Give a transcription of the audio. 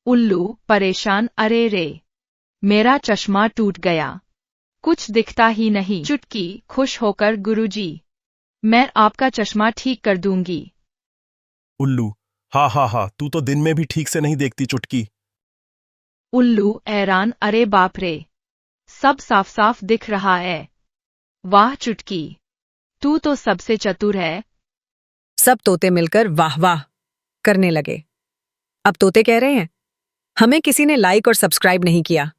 उल्लू परेशान, अरे रे, मेरा चश्मा टूट गया, कुछ दिखता ही नहीं। चुटकी खुश होकर, गुरुजी, मैं आपका चश्मा ठीक कर दूंगी। उल्लू, हाँ हाँ हाँ, तू तो दिन में भी ठीक से नहीं देखती चुटकी। उल्लू हैरान, अरे बाप रे, सब साफ साफ दिख रहा है। वाह चुटकी, तू तो सबसे चतुर है। सब तोते मिलकर वाह वाह करने लगे। अब तोते कह रहे हैं, हमें किसी ने लाइक और सब्सक्राइब नहीं किया।